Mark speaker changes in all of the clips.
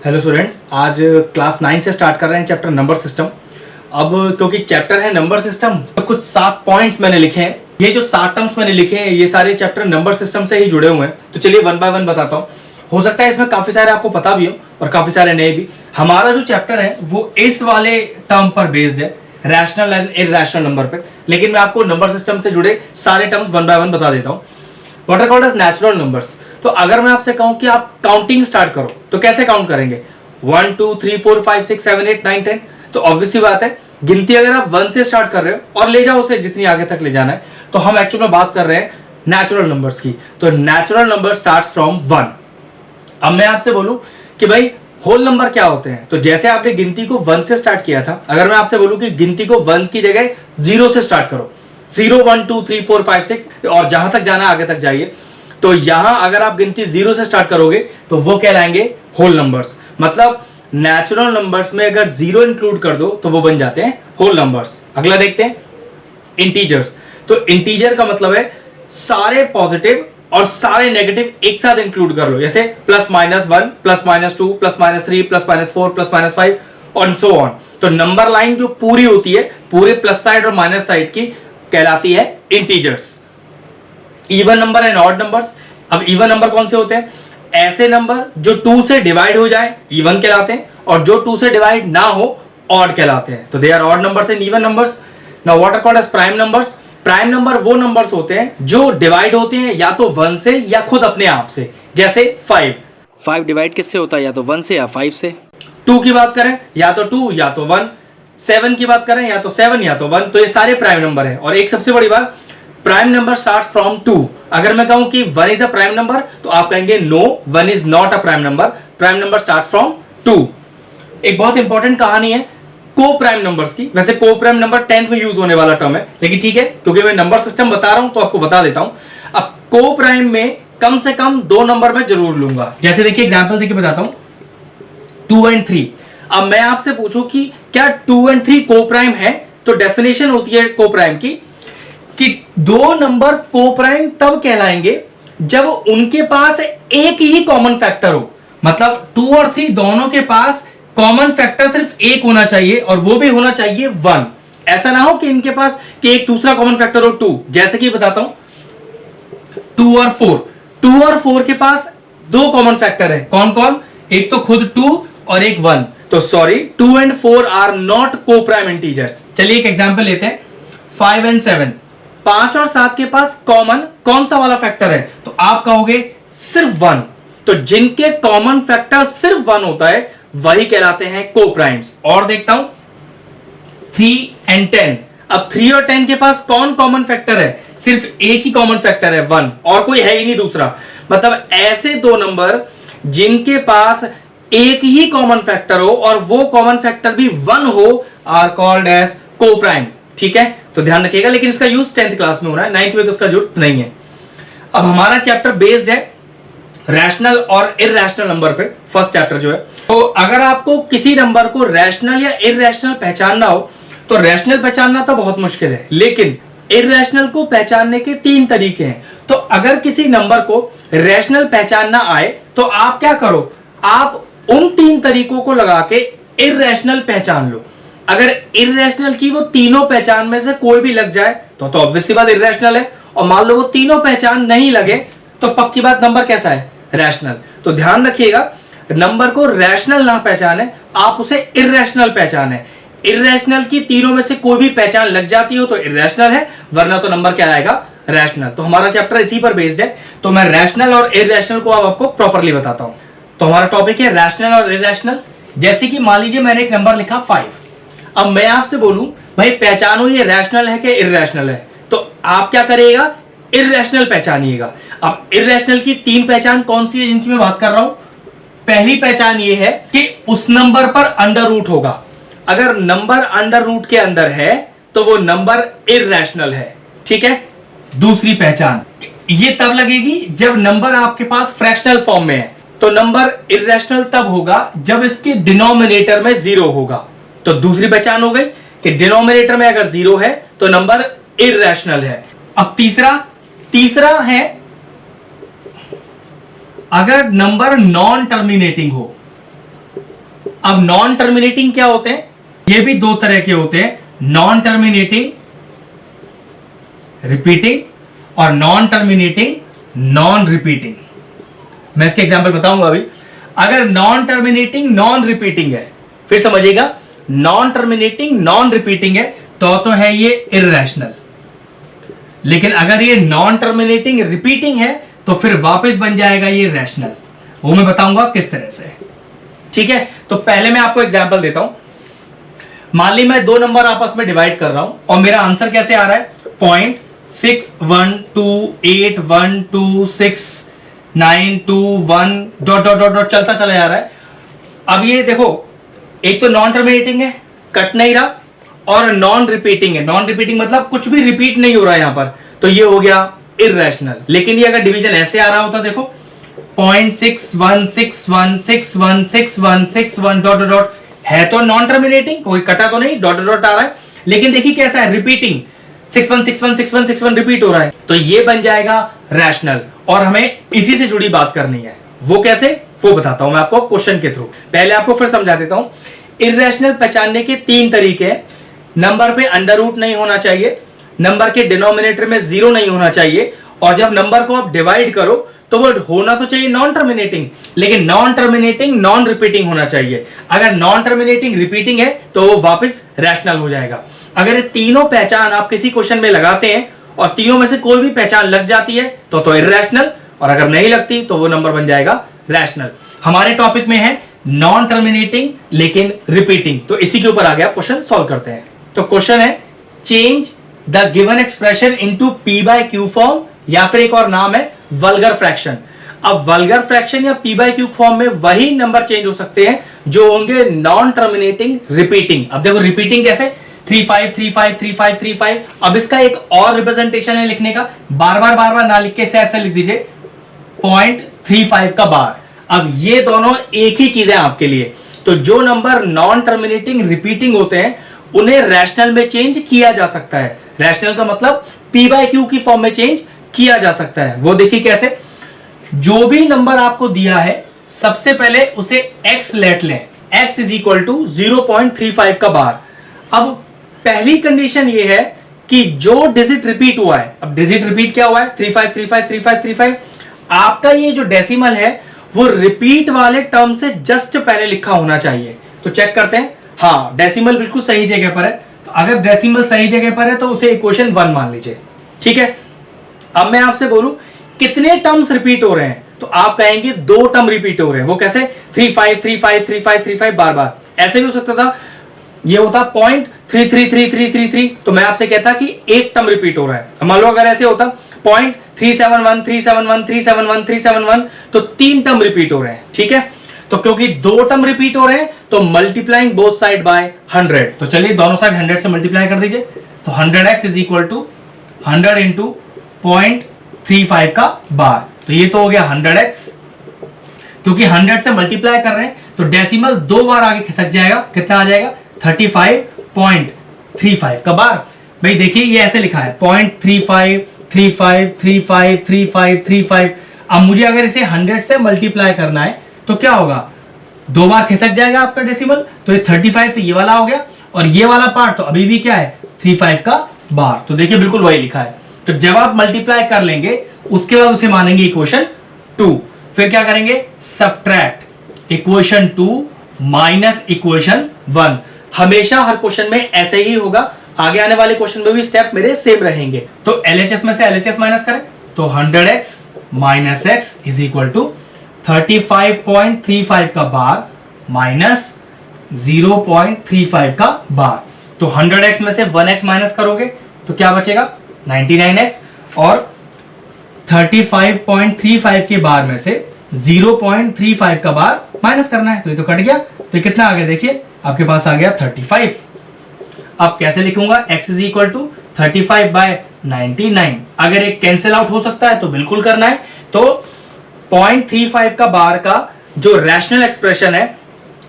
Speaker 1: Hello students, आज class 9 से start कर रहे हैं चैप्टर नंबर सिस्टम। अब क्योंकि चैप्टर है नंबर सिस्टम तो कुछ 7 पॉइंट्स मैंने लिखे हैं। ये जो 7 टर्म्स मैंने लिखे हैं ये सारे चैप्टर नंबर सिस्टम से ही जुड़े हुए हैं। तो चलिए वन बाय वन बताता हूँ। हो सकता है इसमें काफी सारे आपको पता भी हो और काफी सारे नए भी। हमारा जो चैप्टर है वो इस वाले टर्म पर बेस्ड है, रैशनल एंड इरैशनल नंबर पे। लेकिन मैं आपको नंबर सिस्टम से जुड़े सारे टर्म्स वन बाय वन बता देता हूँ। What are called as natural numbers. तो अगर मैं आपसे कहूं कि आप काउंटिंग स्टार्ट करो तो कैसे काउंट करेंगे? 1 2 3 4 5 6 7 8 9 10। तो ऑब्वियसली बात है, गिनती अगर आप 1 से स्टार्ट कर रहे हो और ले जाओ उसे जितनी आगे तक ले जाना है, तो हम एक्चुअल में बात कर रहे हैं नेचुरल नंबर्स की। तो नेचुरल नंबर स्टार्ट्स फ्रॉम 1। अब मैं आपसे बोलूं कि भाई होल नंबर क्या होते हैं, तो जैसे आपने गिनती को 1 से स्टार्ट किया था, अगर मैं आपसे बोलूं कि गिनती को 1 की जगह 0 से स्टार्ट करो, 0 1 2 3 4 5 6 और जहां तक जाना आगे तक जाइए, तो यहां अगर आप गिनती 0 से स्टार्ट करोगे तो वो कहलाएंगे होल नंबर्स। मतलब नेचुरल नंबर्स में अगर 0 इंक्लूड कर दो तो वो बन जाते हैं होल नंबर्स। अगला देखते हैं इंटीजर्स। तो इंटीजर का मतलब है सारे पॉजिटिव और सारे नेगेटिव एक साथ इंक्लूड कर लो, जैसे +-1 +-2 +-3 +-4 +-5 और सो ऑन। तो नंबर लाइन जो पूरी होती है पूरे प्लस साइड और माइनस साइड की कहलाती है integers. Even number and odd numbers. अब इवन नंबर कौन से होते हैं? ऐसे नंबर जो 2 से डिवाइड हो जाए इवन कहलाते हैं, और जो 2 से डिवाइड ना हो ऑड कहलाते हैं। तो they are odd numbers and even numbers. Now what are called as prime numbers. Prime number वो नंबर्स होते हैं जो डिवाइड होते हैं या तो 1 से या खुद अपने आप से, जैसे 5 डिवाइड किससे होता है? या तो 1 से या 5 से। 2 की बात करें या तो 2 या तो 1। 7 की बात करें या तो 7 या तो 1। तो ये सारे प्राइम नंबर है। और एक सबसे बड़ी बात, प्राइम नंबर स्टार्ट्स फ्रॉम 2। अगर मैं कहूं कि 1 इज अ प्राइम नंबर तो आप कहेंगे no, 1 is not a prime number. Prime number starts from 2। एक बहुत इंपॉर्टेंट कहानी है को प्राइम नंबर्स की। वैसे को प्राइम नंबर 10th में यूज होने वाला टर्म है, लेकिन ठीक है क्योंकि मैं नंबर सिस्टम बता रहा हूं तो आपको बता देता हूं। अब को प्राइम में कम से कम 2 नंबर में जरूर लूंगा। जैसे देखिए एग्जांपल देके बताता हूं, 2 एंड 3। अब मैं आपसे पूछूं कि क्या 2 एंड 3 को प्राइम है, तो डेफिनेशन होती है को प्राइम की कि 2 नंबर को प्राइम तब कहलाएंगे जब उनके पास एक ही कॉमन फैक्टर हो। मतलब 2 और 3 दोनों के पास कॉमन फैक्टर सिर्फ एक होना चाहिए, और वो भी होना चाहिए 1। ऐसा ना हो कि इनके पास कि एक दूसरा कॉमन फैक्टर हो 2। जैसे कि बताता हूं 2 और 4। 2 और 4 के पास 2 कॉमन फैक्टर है। कौन कौन? एक तो खुद 2 और एक 1। तो सॉरी, 2 एंड 4 आर नॉट को प्राइम इंटीजर्स। चलिए एक एग्जांपल लेते हैं, 5 एंड 7। 5 और 7 के पास कॉमन कौन सा वाला फैक्टर है? तो आप कहोगे सिर्फ 1। तो जिनके कॉमन फैक्टर सिर्फ 1 होता है वही कहलाते हैं को प्राइम्स। और देखता हूं 3 एंड 10। अब 3 और 10 के पास कौन कॉमन फैक्टर है? सिर्फ एक ही कॉमन फैक्टर है 1, और कोई है ही नहीं दूसरा। मतलब ऐसे 2 नंबर जिनके पास एक ही कॉमन फैक्टर हो और वो कॉमन फैक्टर भी 1 हो आर कॉल्ड एज को प्राइम। ठीक है, तो ध्यान रखिएगा। लेकिन इसका यूज 10th क्लास में हो रहा है, 9th में तो उसका जरूरत नहीं है। अब हमारा चैप्टर बेस्ड है रैशनल और इरैशनल नंबर पे, फर्स्ट चैप्टर जो है। तो अगर आपको किसी नंबर को रैशनल या इरैशनल पहचानना हो तो रैशनल पहचानना तो बहुत मुश्किल है, लेकिन इरैशनल को पहचानने के 3 तरीके हैं। तो अगर किसी नंबर को रैशनल पहचानना आए तो आप क्या करो, आप उन 3 तरीकों को लगा के इरैशनल पहचान लो। अगर इरैशनल की वो तीनों पहचान में से कोई भी लग जाए तो ऑब्वियसली बात इरैशनल है, और मान लो वो तीनों पहचान नहीं लगे तो पक्की बात नंबर कैसा है? रैशनल। तो ध्यान रखिएगा, नंबर को रैशनल ना पहचाने, आप उसे इरैशनल पहचाने। इरैशनल की तीनों में से कोई भी पहचान लग जाती हो तो इरैशनल है, वरना तो नंबर क्या आएगा? रैशनल। तो हमारा चैप्टर इसी पर बेस्ड है। तो मैं रैशनल और इरैशनल को अब आपको प्रॉपर्ली बताता हूं। तो हमारा टॉपिक है रैशनल और इरैशनल। जैसे कि मान लीजिए मैंने एक नंबर लिखा 5। अब मैं आपसे बोलूं भाई पहचानो ये रैशनल है कि इरैशनल है, तो आप क्या करिएगा? इरैशनल पहचानिएगा। अब इरैशनल की 3 पहचान कौन सी है जिनकी मैं बात कर रहा हूं? पहली पहचान ये है कि उस नंबर पर अंडर रूट होगा। अगर नंबर अंडर रूट के अंदर है तो वो नंबर इरैशनल है। ठीक है। दूसरी पहचान ये तब लगेगी जब नंबर आपके पास फ्रैक्शनल फॉर्म में है, तो नंबर इरैशनल तब होगा जब इसके डिनोमिनेटर में 0 होगा। तो दूसरी पहचान हो गई कि डिनोमिनेटर में अगर 0 है तो नंबर इरैशनल है। अब तीसरा है अगर नंबर नॉन टर्मिनेटिंग हो, अब नॉन टर्मिनेटिंग क्या होते हैं? ये भी दो तरह के होते हैं, नॉन टर्मिनेटिंग रिपीटिंग और नॉन टर्मिनेटिंग नॉन रिपीटिंग। मैं इसके एग्जांपल बताऊंगा अभी। अगर नॉन टर्मिनेटिंग नॉन रिपीटिंग है, फिर समझिएगा, नॉन टर्मिनेटिंग नॉन रिपीटिंग है तो है ये इररेशनल। लेकिन अगर ये नॉन टर्मिनेटिंग रिपीटिंग है तो फिर वापस बन जाएगा ये रैशनल। वो मैं बताऊंगा किस तरह से। ठीक है, तो पहले मैं आपको एग्जांपल देता हूं। मान ली मैं दो नंबर आपस में डिवाइड कर रहा हूं और मेरा आंसर कैसे आ रहा है? 0.612826921 डॉट डॉट डॉट डॉट चलता चला जा रहा है। अब ये देखो, एक तो नॉन टर्मिनेटिंग है, कट नहीं रहा, और नॉन रिपीटिंग है। नॉन रिपीटिंग मतलब कुछ भी रिपीट नहीं हो रहा है यहां पर, तो ये हो गया इररेशनल। लेकिन ये अगर डिवीजन ऐसे आ रहा होता, देखो 0.6161616161 डॉट डॉट डॉट, है तो नॉन टर्मिनेटिंग, कोई कटा तो नहीं, डॉट डॉट आ रहा है। लेकिन देखिए कैसा है, रिपीटिंग, 61616161 रिपीट हो रहा है, तो ये बन जाएगा रैशनल। और हमें इसी से जुड़ी बात करनी है। वो कैसे, वो बताता हूं मैं आपको क्वेश्चन के थ्रू। पहले आपको फिर समझा देता हूं। इररेशनल पहचानने के तीन तरीके हैं। नंबर पे अंडर रूट नहीं होना चाहिए, नंबर के डिनोमिनेटर में जीरो नहीं होना चाहिए, और जब नंबर को आप डिवाइड करो तो वो होना तो चाहिए नॉन टर्मिनेटिंग, लेकिन नॉन टर्मिनेटिंग नॉन रिपीटिंग होना चाहिए। अगर नॉन टर्मिनेटिंग रिपीटिंग है तो वो वापस रैशनल हो जाएगा। अगर ये तीनों पहचान आप किसी क्वेश्चन में लगाते हैं और तीनों में से कोई भी पहचान लग जाती है तो इररेशनल, और अगर नहीं लगती तो वो नंबर बन जाएगा रैशनल। हमारे टॉपिक में है नॉन टर्मिनेटिंग लेकिन रिपीटिंग, तो इसी के ऊपर आ गया, क्वेश्चन सॉल्व करते हैं। तो क्वेश्चन है, change the given expression into p by q form, या फिर एक और नाम है वल्गर फ्रैक्शन। अब वल्गर फ्रैक्शन या पी बाय क्यू फॉर्म में वही नंबर चेंज हो सकते हैं जो होंगे नॉन टर्मिनेटिंग रिपीटिंग। अब देखो रिपीटिंग कैसे, 35353535। अब इसका एक और रिप्रेजेंटेशन है लिखने का, बार बार ना लिख के ऐसे लिख दीजिए 0.35 का बार। अब ये दोनों एक ही चीज है आपके लिए। तो जो नंबर नॉन टर्मिनेटिंग रिपीटिंग होते हैं उन्हें रैशनल में चेंज किया जा सकता है। रैशनल का मतलब पी बाय क्यू की फॉर्म में चेंज किया जा सकता है। वो देखिए कैसे, जो भी नंबर आपको दिया है सबसे पहले उसे x लेट लें, x इज इक्वल टू 0.35 का बार। अब पहली कंडीशन ये है कि जो डिजिट रिपीट हुआ है, अब डिजिट रिपीट क्या हुआ है, 35353535, आपका ये जो डेसिमल है वो रिपीट वाले टर्म से जस्ट पहले लिखा होना चाहिए। तो चेक करते हैं, हाँ डेसिमल बिल्कुल सही जगह पर है। तो अगर डेसिमल सही जगह पर है तो उसे इक्वेशन 1 मान लीजिए। ठीक है, अब मैं आपसे बोलूं कितने टर्म्स रिपीट हो रहे हैं, तो आप कहेंगे 2 टर्म रिपीट हो रहे हैं। वो कैसे, 35353535 बार बार। ऐसे भी हो सकता था, ये होता 0.333333, तो मैं आपसे कहता कि एक टर्म रिपीट हो रहा है। मान लो अगर ऐसे होता 0.371371371371, तो 3 टर्म रिपीट हो रहे हैं। ठीक है, तो क्योंकि 2 टर्म रिपीट हो रहे हैं तो मल्टीप्लाइंग बोथ साइड बाय 100। तो चलिए दोनों साइड 100 से मल्टीप्लाई कर दीजिए। तो 100x is equal to 100 into 0.35 का बार। तो ये तो हो गया 100x, क्योंकि 100 से मल्टीप्लाई कर रहे हैं तो डेसिमल 2 बार आगे खिसक जाएगा। कितना आ जाएगा, 35.35 का बार। भाई देखिए ये ऐसे लिखा है 0.3535353535। अब मुझे अगर इसे 100 से मल्टीप्लाई करना है तो क्या होगा, 2 बार खिसक जाएगा आपका डेसिमल। तो ये 35 तो ये वाला हो गया, और ये वाला पार्ट तो अभी भी क्या है, 35 का बार। तो देखिए बिल्कुल वही लिखा है। तो जब आप मल्टीप्लाई कर लेंगे उसके बाद उसे मानेंगे इक्वेशन 2। फिर क्या करेंगे, सब्ट्रैक्ट इक्वेशन 2 माइनस इक्वेशन 1। हमेशा हर क्वेश्चन में ऐसे ही होगा, आगे आने वाले क्वेश्चन में भी स्टेप मेरे सेम रहेंगे। तो LHS में से LHS माइनस करें तो 100x minus x is equal to 35.35 का बार माइनस 0.35 का बार। तो 100x में से 1x माइनस करोगे तो क्या बचेगा, 99x, और 35.35 के बार में से 0.35 का बार माइनस करना है। तो ये तो कट गया, तो कितना आ गया, देखिए आपके पास आ गया 35। अब कैसे लिखूंगा, x is equal to 35 by 99। अगर एक कैंसिल आउट हो सकता है तो बिल्कुल करना है। तो 0.35 का बार का जो रैशनल एक्सप्रेशन है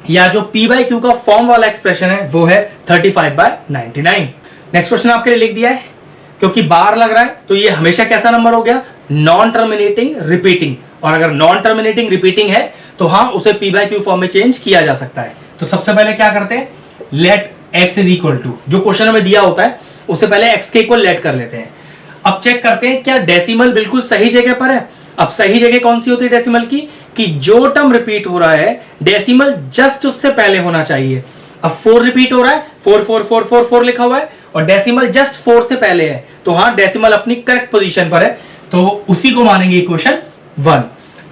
Speaker 1: या जो p बाय क्यू का फॉर्म वाला एक्सप्रेशन है वो है 35 बाय 99। नेक्स्ट क्वेश्चन आपके लिए लिख दिया है, क्योंकि बार लग रहा है तो ये हमेशा कैसा नंबर हो गया, नॉन टर्मिनेटिंग रिपीटिंग। और अगर नॉन टर्मिनेटिंग रिपीटिंग है तो हाँ उसे p बाय क्यू फॉर्म में चेंज किया जा सकता है। तो सबसे पहले क्या करते हैं, let x is equal to, जो क्वेश्चन हमें दिया होता है उससे पहले x के इक्वल लेट कर लेते हैं। अब चेक करते हैं क्या डेसिमल बिल्कुल सही जगह पर है। अब सही जगह कौन सी होती है डेसिमल की, कि जो टर्म रिपीट हो रहा है डेसिमल जस्ट उससे पहले होना चाहिए। अब 4 रिपीट हो रहा है, 4 4 4 4 4 लिखा हुआ है और डेसिमल जस्ट 4 से पहले है, तो हाँ डेसिमल अपनी करेक्ट पोजीशन पर है, तो उसी को मानेंगे इक्वेशन 1।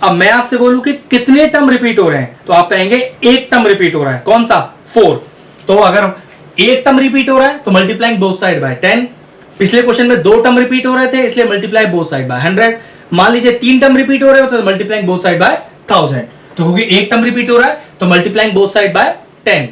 Speaker 1: अब मैं आपसे बोलूं कि कितने टर्म रिपीट हो रहे हैं, तो आप कहेंगे एक टर्म रिपीट हो रहा है, कौन सा, 4। तो अगर एक टर्म रिपीट हो रहा है तो मल्टीप्लाइंग बोथ साइड बाय 10। पिछले क्वेश्चन में 2 टर्म रिपीट हो रहे थे इसलिए मल्टीप्लाई बोथ साइड बाय 100। मान लीजिए 3 टर्म रिपीट हो रहे हो तो मल्टीप्लाइंग बोथ साइड बाय 1000। तो क्योंकि एक टर्म रिपीट हो रहा है तो मल्टीप्लाइंग बोथ साइड बाय 10।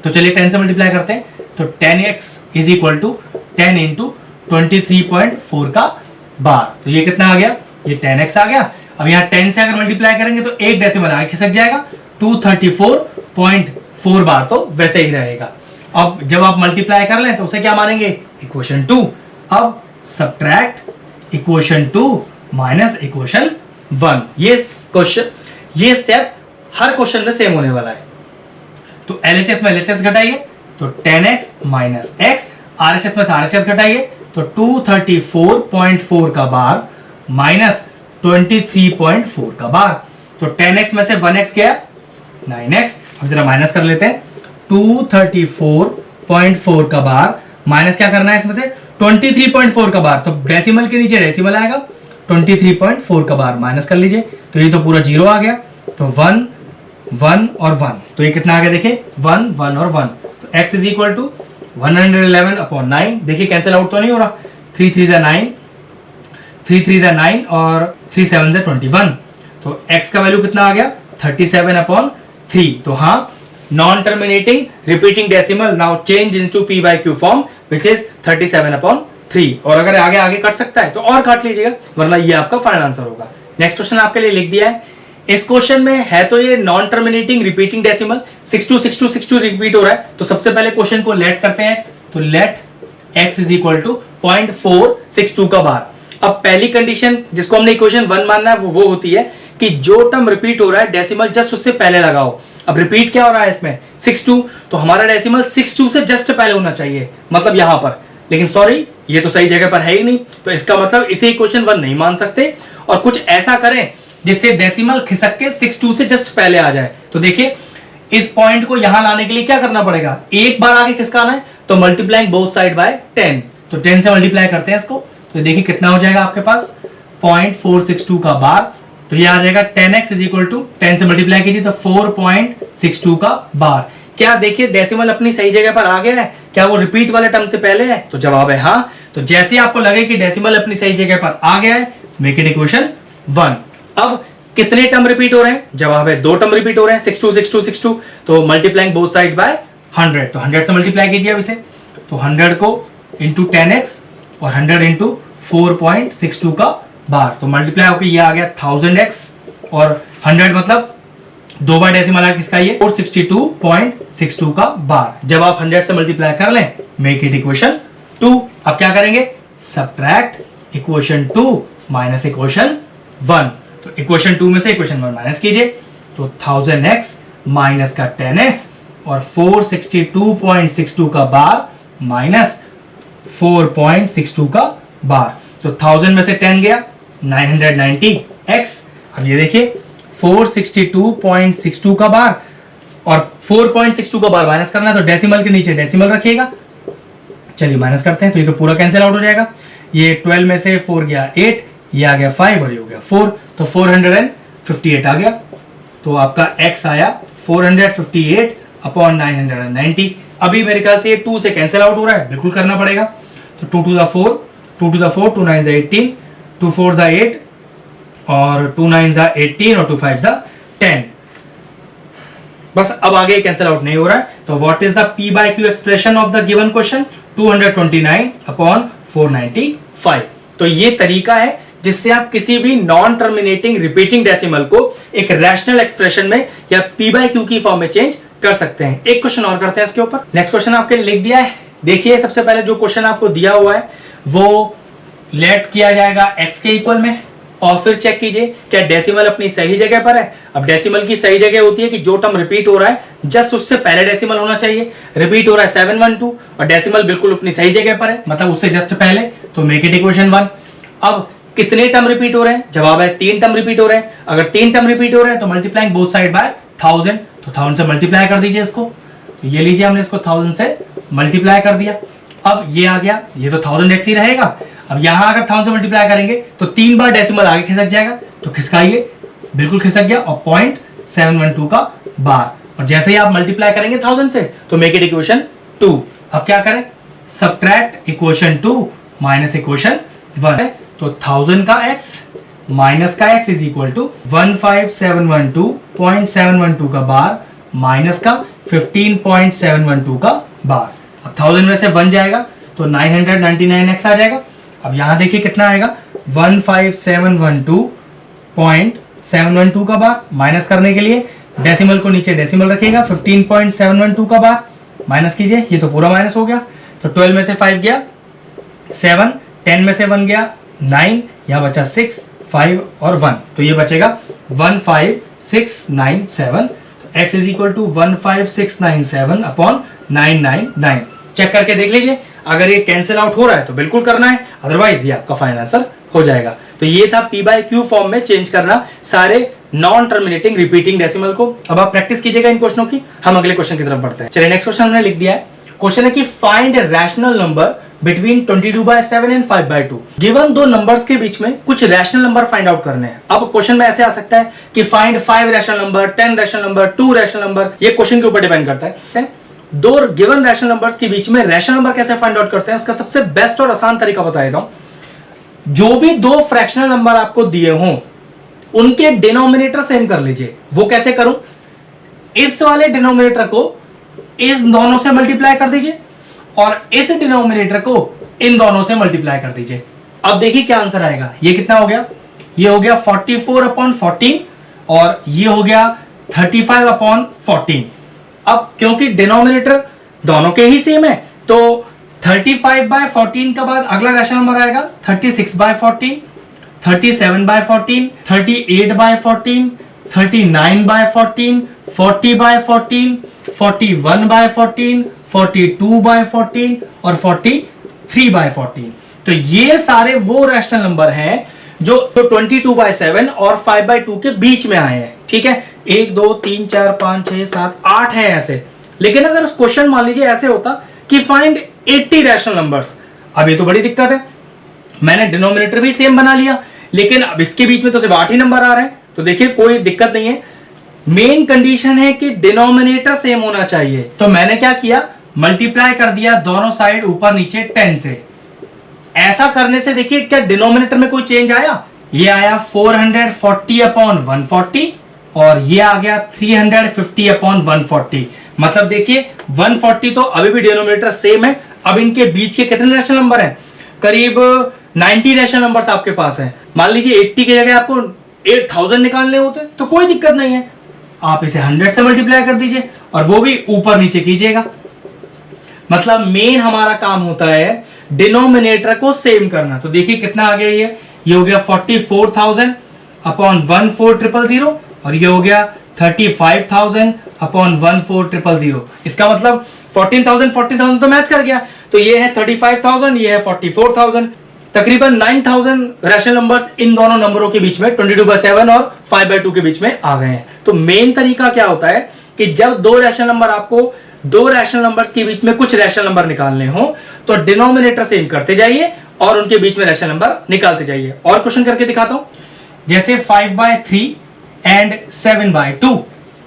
Speaker 1: तो चलिए 10 से मल्टीप्लाई करते हैं, तो 10x is equal to 10 into 23.4 का बार। तो ये कितना आ गया, ये 10x आ गया। अब यहाँ 10 से अगर मल्टीप्लाई करेंगे तो एक डेसिमल आगे खिसक जाएगा, 234.4 बार तो वैसे ही रहेगा। अब जब आप मल्टीप्लाई कर लें तो उसे क्या मानेंगे, इक्वेशन 2। अब सब्ट्रैक्ट इक्वेशन 2 माइनस इक्वेशन 1। ये क्वेश्चन, ये स्टेप हर क्वेश्चन में सेम होने वाला है। तो LHS में LHS घटाइए तो 10x माइनस x, RHS में RHS घटाइए तो 234.4 का बार माइनस 23.4 का बार। तो 10x में से 1x गया 9x। अब जरा माइनस कर लेते हैं, 234.4 का बार माइनस क्या करना है इसमें से 23.4 का बार, तो डेसिमल के नीचे डेसिमल आएगा, 23.4 का बार माइनस कर लीजिए तो ये तो पूरा 0 आ गया। तो 1 1 और 1, तो ये कितना आ गया देखिए 1 1 और 1। तो x इज इक्वल टू 111/9। देखिए कैंसिल आउट तो नहीं हो रहा, 3 3 जा 9, 3 3 जा 9 और 3 7 जा 21। तो x का वैल्यू कितना आ गया 37/3। तो हाँ non terminating repeating decimal now change into p by q form which is 37/3। और अगर आगे आगे कट सकता है तो और काट लीजिएगा, वरना ये आपका फाइनल आंसर होगा। नेक्स्ट क्वेश्चन आपके लिए लिख दिया है। इस क्वेश्चन में है तो ये non terminating repeating decimal 62 62 62 repeat हो रहा है। तो सबसे पहले क्वेश्चन को लेट करते हैं x, तो let x is equal to 0.462 का बार। अब पहली कंडीशन जिसको हमने इक्वेशन 1 मानना है वो होती है कि जो टर्म रिपीट हो रहा है डेसिमल जस्ट उससे पहले लगाओ। अब रिपीट क्या हो रहा है इसमें 62, तो हमारा डेसिमल 62 से जस्ट पहले होना चाहिए, मतलब यहां पर, लेकिन सॉरी ये तो सही जगह पर है ही नहीं, तो इसका मतलब इसे इक्वेशन 1 नहीं मान सकते और कुछ ऐसा करें जिससे डेसिमल खिसक के 62 से जस्ट पहले आ जाए। तो देखिए इस पॉइंट को यहां लाने के लिए क्या करना पड़ेगा, एक बार आगे खिसकाना है, तो मल्टीप्लाइंग बोथ साइड बाय 10। तो 10 से मल्टीप्लाई करते हैं इसको, तो देखिए कितना हो जाएगा आपके पास 0.462 का बार। तो ये आ जाएगा 10x इज इक्वल टू 10 से मल्टीप्लाई कीजिए तो 4.62 का बार। क्या देखिए डेसिमल अपनी सही जगह पर आ गया है, क्या वो रिपीट वाले टर्म से पहले है, तो जवाब है हाँ। तो जैसे आपको लगे कि डेसिमल अपनी सही जगह पर आ गया है, मेक इट इक्वेशन 1। अब कितने टर्म रिपीट हो रहे हैं, जवाब है 2 टर्म रिपीट हो रहे हैं, 62 62 62। तो मल्टीप्लाइंग बोथ साइड बाय 100, तो 100 से मल्टीप्लाई कीजिए अब इसे, तो 100 को इंटू 10x और 100 इंटू 4.62 का बार। तो मल्टीप्लाई होकर ये आ गया 1000x और 100 मतलब 2 बार डेसिमल है किसका, ये 462.62 का बार। जब आप 100 से मल्टीप्लाई कर लें, मेक इट इक्वेशन 2। अब क्या करेंगे, सब्ट्रैक्ट इक्वेशन 2 माइनस इक्वेशन 1। तो इक्वेशन 2 में से इक्वेशन 1 माइनस कीजिए, तो 1000x माइनस का 10x और 462.62 का बार माइनस 4.62 का बार। तो 1000 में से 10 गया 990x। अब ये देखिए 462.62 का बार और 4.62 का बार माइनस करना है, तो डेसिमल के नीचे डेसिमल रखिएगा। चलिए माइनस करते हैं, तो ये तो पूरा कैंसिल आउट हो जाएगा। ये 12 में से 4 गया 8, ये आ गया 5 और ये हो गया 4, तो 458 आ गया। तो आपका x आया 458/990। अभी मेरे ख्याल से ये 2 से कैंसिल आउट हो रहा है, बिल्कुल करना पड़ेगा। तो 2 to the 4, 2 to the 4, 2 9 जा 18, 2 4 जा 8 और 2 9 जा 18 और 2 5 जा 10। बस अब आगे कैंसिल आउट नहीं हो रहा है। तो what is the p by q expression of the given question, 229/495। तो ये तरीका है जिससे आप किसी भी नॉन टर्मिनेटिंग रिपीटिंग डेसिमल को एक रैशनल एक्सप्रेशन में या p by q की फॉर्म में चेंज कर सकते हैं। एक क्वेश्चन और करते हैं इसके ऊपर। नेक्स्ट क्वेश्चन आपके लिए लिख दिया है। देखिए सबसे पहले जो क्वेश्चन आपको दिया हुआ है वो लेट किया जाएगा x के इक्वल में, और फिर चेक कीजिए क्या डेसिमल अपनी सही जगह पर है। अब डेसिमल की सही जगह होती है कि जो टर्म रिपीट हो रहा है जस्ट उससे पहले डेसिमल होना चाहिए। रिपीट हो रहा है 712 और डेसिमल बिल्कुल अपनी सही जगह पर है, मतलब उससे जस्ट पहले, तो मेक इट इक्वेशन 1। अब कितने टर्म रिपीट हो रहे हैं? जवाब है 3 टर्म रिपीट हो रहे हैं। अगर 3 टर्म रिपीट हो रहे हैं तो मल्टीप्लाइंग बोथ साइड बाय 1000, तो 1000 से मल्टीप्लाई कर दीजिए इसको। तो ये लीजिए हमने इसको 1000 से मल्टीप्लाई कर दिया। अब ये आ गया, ये तो 1000x ही रहेगा। अब यहां अगर 1000 से मल्टीप्लाई करेंगे तो 3 बार डेसिमल आगे खिसक जाएगा, तो खिसकाइए, बिल्कुल खिसक गया, और 0.712 का बार। और जैसे ही आप मल्टीप्लाई करेंगे 1000 से तो मेक इट इक्वेशन 2। अब क्या करें? सबट्रैक्ट इक्वेशन 2 माइनस इक्वेशन 1, तो 1000 का x माइनस का x इज इक्वल टू 15712.712 का बार माइनस का 15.712 का बार। अब 1000 में से 1 जाएगा तो 999x आ जाएगा। अब यहां देखिए कितना आएगा, 15712.712 का बार। माइनस करने के लिए डेसिमल को नीचे डेसिमल रखिएगा, 15.712 का बार माइनस कीजिए, ये तो पूरा माइनस हो गया। तो 12 में से 5 गया 7, 10 में से 1 गया 9, यहाँ बचा 6, 5 और 1, तो ये बचेगा 15697। तो x is equal to 15697 upon 999। Check करके देख लीजिए, अगर ये कैंसिल आउट हो रहा है तो बिल्कुल करना है, अदरवाइज ये आपका फाइनल आंसर हो जाएगा। तो ये था p बाय q फॉर्म में चेंज करना सारे नॉन टर्मिनेटिंग रिपीटिंग डेसिमल को। अब आप प्रैक्टिस कीजिएगा इन क्वेश्चनों की। हम अगले क्वेश्चन की तरफ बढ़ते हैं। चलिए नेक्स्ट क्वेश्चन हमने लिख दिया है। क्वेश्चन है कि find a rational number between 22/7 and 5/2। Given दो नंबर्स के बीच में कुछ रैशनल नंबर फाइंड आउट करने हैं। अब क्वेश्चन में ऐसे आ सकता है कि find 5 rational number, 10 rational number, 2 rational number. ये क्वेश्चन के ऊपर डिपेंड करता है। दो गिवन रैशनल नंबर्स के बीच में रैशनल नंबर कैसे फाइंड आउट करते हैं, उसका सबसे बेस्ट और आसान तरीका बता देता हूं। जो भी दो फ्रैक्शनल नंबर आपको दिए हों उनके डिनोमिनेटर सेम कर लीजिए। वो कैसे करूं? इस वाले डिनोमिनेटर को इस दोनों से मल्टीप्लाई कर दीजिए और इस डिनोमिनेटर को इन दोनों से मल्टीप्लाई कर दीजिए। अब देखिए क्या आंसर आएगा। ये कितना हो गया? ये हो गया 44/14 और ये हो गया 35/14। अब क्योंकि डिनोमिनेटर दोनों के ही सेम है तो 35/14 के बाद अगला रैशनल नंबर आएगा 36/14, 37/14, 38/14, 39/14, 40/14, 41/14, 42/14 और 43/14। तो ये सारे वो रैशनल नंबर हैं जो 22/7 और 5/2 के बीच में आए हैं। ठीक है, 1 2 3 4 5 6 7 8 है ऐसे। लेकिन अगर क्वेश्चन मान लीजिए ऐसे होता कि फाइंड 80 रैशनल नंबर्स, अब ये तो बड़ी दिक्कत है। मैंने डिनोमिनेटर भी सेम बना लिया लेकिन अब इसके बीच में तो सिर्फ 8 ही नंबर आ रहे हैं। तो देखिए कोई दिक्कत नहीं है, मेन कंडीशन है कि डिनोमिनेटर सेम होना चाहिए। तो मैंने क्या किया, मल्टीप्लाई कर दिया दोनों साइड ऊपर नीचे 10 से। ऐसा करने से देखिए क्या डिनोमिनेटर में कोई चेंज आया? ये आया 440/140 और ये आ गया 350/140। मतलब देखिए 140 तो अभी भी डिनोमिनेटर सेम है। अब इनके बीच के कितने रैशनल नंबर हैं? करीब 90 रैशनल नंबर्स आपके पास हैं। मान लीजिए 80 की जगह आपको 8000 निकालने होते तो कोई दिक्कत नहीं है, आप इसे 100 से मल्टीप्लाई कर दीजिए और वो भी ऊपर नीचे कीजिएगा। मतलब मेन हमारा काम होता है डिनोमिनेटर को सेम करना। तो देखिए कितना आ गया, ये हो गया 44,000/14000 और ये हो गया 35,000/14000। इसका मतलब 14,000 तो मैच कर गया। तो ये है 35,000, ये है 44,000। तकरीबन 9,000 रैशनल नंबर्स इन दोनों नंबरों के बीच में 22/7 और 5/2 के बीच में आ गए हैं। तो मेन तरीका क्या होता है कि जब दो रैशनल नंबर आपको दो रैशनल नंबर्स के बीच में कुछ रैशनल नंबर निकालने हो तो डिनोमिनेटर सेम करते जाइए और उनके बीच में रैशनल नंबर निकालते जाइए। और क्वेश्चन करके दिखाता हूं, जैसे 5/3 एंड 7/2।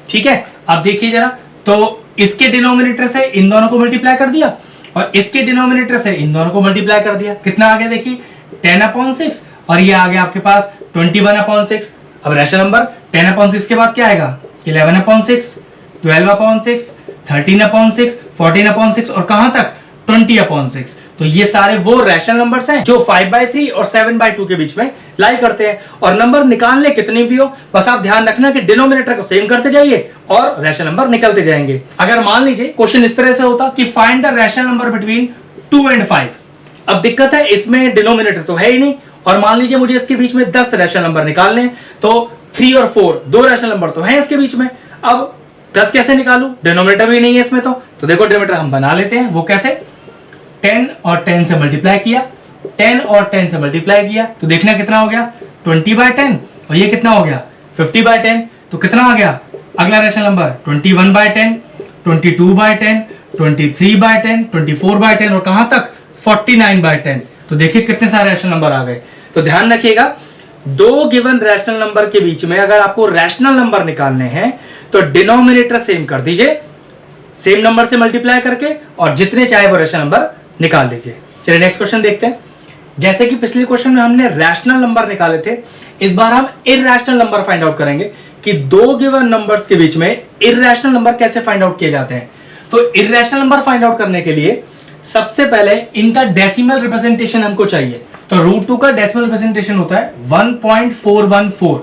Speaker 1: ठीक है, अब देखिए जरा, तो इसके डिनोमिनेटर से इन दोनों को मल्टीप्लाई कर दिया और इसके डिनोमिनेटर से इन दोनों को मल्टीप्लाई कर दिया। कितना आ गया देखिए 10/6 और ये आ गया आपके पास 21/6। अब रैशनल नंबर 10/6 के बाद क्या आएगा? 11/6, 12/6, 13/6, 14/6 और कहां तक 20/6। तो ये सारे वो रैशनल नंबर्स हैं जो 5/3 और 7/2 के बीच में लाई करते हैं। और नंबर निकालने कितने भी हो, बस आप ध्यान रखना कि डिनोमिनेटर को सेम करते जाइए और रैशनल नंबर निकलते जाएंगे। अगर मान लीजिए क्वेश्चन इस तरह से होता कि find the rational number between 2 and 5। अब दिक्कत है इसमें डिनोमिनेटर तो है ही नहीं और मान लीजिए मुझे इसके बीच में 10 रैशनल नंबर निकालने हैं, तो 3 और 4 दो रैशनल नंबर तो हैं इसके बीच में। अब 10 कैसे निकालूं, डिनोमिनेटर भी नहीं है इसमें, तो देखो डिनोमिनेटर हम बना लेते हैं। वो कैसे, 10 और 10 से मल्टीप्लाई किया, 10 और 10 से मल्टीप्लाई किया तो देखना कितना हो गया, 20/10, और ये कितना हो गया 50/10, तो कितना आ गया अगला रैशनल नंबर 21/10, 22/10, 23/10, 24/10 और कहां तक 49/10। तो देखिए कितने सारे रैशनल नंबर आ गए। तो ध्यान रखिएगा, दो गिवन रैशनल नंबर के बीच में अगर आपको रैशनल नंबर निकालने हैं तो डिनोमिनेटर सेम कर दीजिए, सेम नंबर से मल्टीप्लाई करके, और जितने चाहे वो रैशनल नंबर निकाल लीजिए। चलिए नेक्स्ट क्वेश्चन देखते हैं। जैसे कि पिछले क्वेश्चन में हमने रैशनल नंबर निकाले थे, इस बार हम इरैशनल नंबर फाइंड आउट करेंगे कि दो गिवन नंबर्स के बीच में इरैशनल नंबर कैसे फाइंड आउट किए जाते हैं। तो इरैशनल नंबर फाइंड आउट करने के लिए सबसे पहले इनका डेसिमल रिप्रेजेंटेशन हमको चाहिए। तो √2 का डेसिमल रिप्रेजेंटेशन होता है 1.414,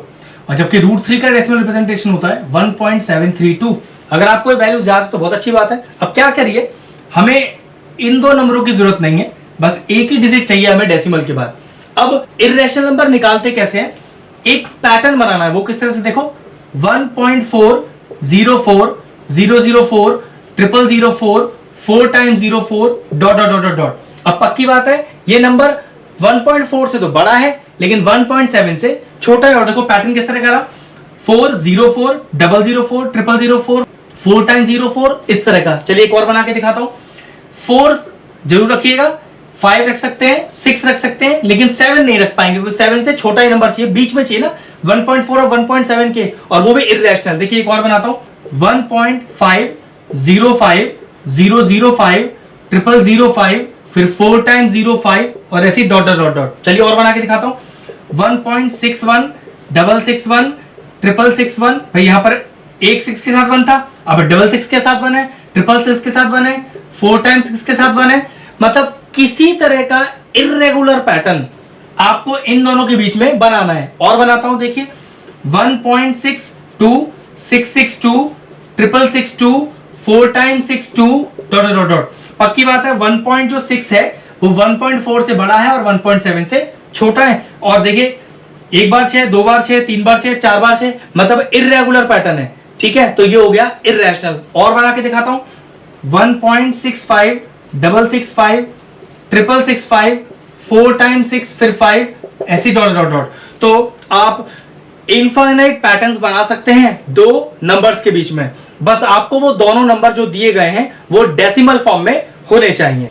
Speaker 1: और जबकि √3 का डेसिमल रिप्रेजेंटेशन होता है 1.732। अगर आपको वैल्यूज याद है तो बहुत अच्छी बात है। अब क्या करिए, हमें इन दो नंबरों की जरूरत नहीं है, बस एक ही डिजिट चाहिए हमें डेसिमल के बाद। अब इरैशनल नंबर निकालते कैसे हैं, एक पैटर्न बनाना है। वो किस तरह से, देखो 1.404 004 4 times 04 dot dot dot dot. अब पक्की बात है ये नंबर 1.4 से तो बड़ा है लेकिन 1.7 से छोटा है। और देखो पैटर्न किस तरह का रहा, 404 004 004 4 टाइम्स 04, इस तरह का। चलिए एक और बना के दिखाता हूं। 4 जरूर रखिएगा, 5 रख सकते हैं, 6 रख सकते हैं, लेकिन 7 नहीं रख पाएंगे क्योंकि 7 से छोटा ही नंबर चाहिए, बीच में चाहिए ना 1.4 और 1.7 के, और वो भी इरैशनल। देखिए एक और बनाता हूं, 1.505 005 0005, फिर 4 टाइम्स 05 और ऐसे डॉट डॉट डॉट डॉट। चलिए और बना के दिखाता हूं, 1.61 661 661। भाई यहां पर एक 6 के साथ 1 था, अब 6 के साथ 1 है, 666 के साथ 1 है, 4 टाइम्स 6 के साथ 1 है। मतलब किसी तरह का इर्रेगुलर पैटर्न आपको इन दोनों के बीच में बनाना है। और बनाता हूं, देखिए 1.62 662 662 4 टाइम्स 62 डॉट डॉट डॉट। पक्की बात है 1.6 है वो 1.4 से बड़ा है और 1.7 से छोटा है। और देखिए एक बार 6, 2 बार 6, 3 बार 6, 4 बार 6, मतलब इर्रेगुलर पैटर्न है। ठीक है, तो ये हो गया इरैशनल। और बना के दिखाता हूं, 1.65 665 665 4 टाइम्स 6 फिर 5 ऐसी डॉट डॉट डॉट। तो आप इनफाइनाइट पैटर्न्स बना सकते हैं दो नंबर्स के बीच में, बस आपको वो दोनों नंबर जो दिए गए हैं वो डेसिमल फॉर्म में होने चाहिए।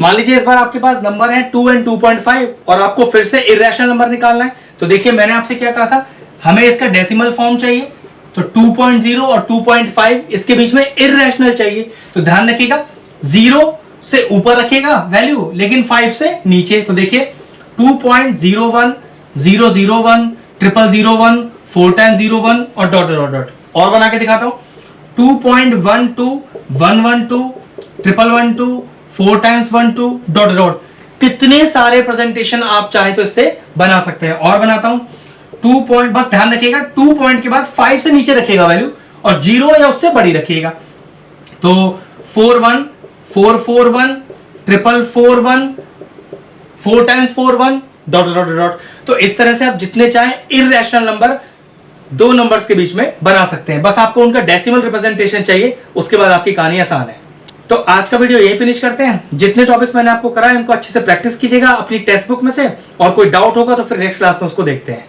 Speaker 1: मान लीजिए इस बार आपके पास नंबर है 2 और 2.5 और आपको फिर से इरैशनल नंबर निकालना है। तो देखिए मैंने आपसे क्या कहा था, हमें इसका डेसिमल फॉर्म चाहिए, तो 2.0 और 2.5 इसके बीच में इरैशनल चाहिए। तो ध्यान रखिएगा 0 से ऊपर रखिएगा वैल्यू लेकिन 5 से नीचे। तो देखिए 2.01 001 0001 4 टाइम्स 01 और डॉट डॉट डॉट। और बना के दिखाता हूं, 2.12 112 112 4 टाइम्स 12 डॉट डॉट। कितने सारे प्रेजेंटेशन आप चाहे तो इससे बना सकते हैं। और बनाता हूं 2 पॉइंट, बस ध्यान रखिएगा 2 पॉइंट के बाद 5 से नीचे रखिएगा वैल्यू और 0 या उससे बड़ी रखिएगा। तो 41 441 441 4 टाइम्स 41 डॉट डॉट डॉट। तो इस तरह से आप जितने चाहे इरैशनल नंबर दो नंबर्स के बीच में बना सकते हैं, बस आपको उनका डेसिमल रिप्रेजेंटेशन चाहिए, उसके बाद आपकी कहानी आसान है। तो आज का वीडियो यही फिनिश करते हैं। जितने टॉपिक्स मैंने आपको कराए उनको अच्छे से प्रैक्टिस कीजिएगा अपनी टेक्स्ट बुक में से, और कोई डाउट होगा तो फिर नेक्स्ट क्लास में उसको देखते हैं।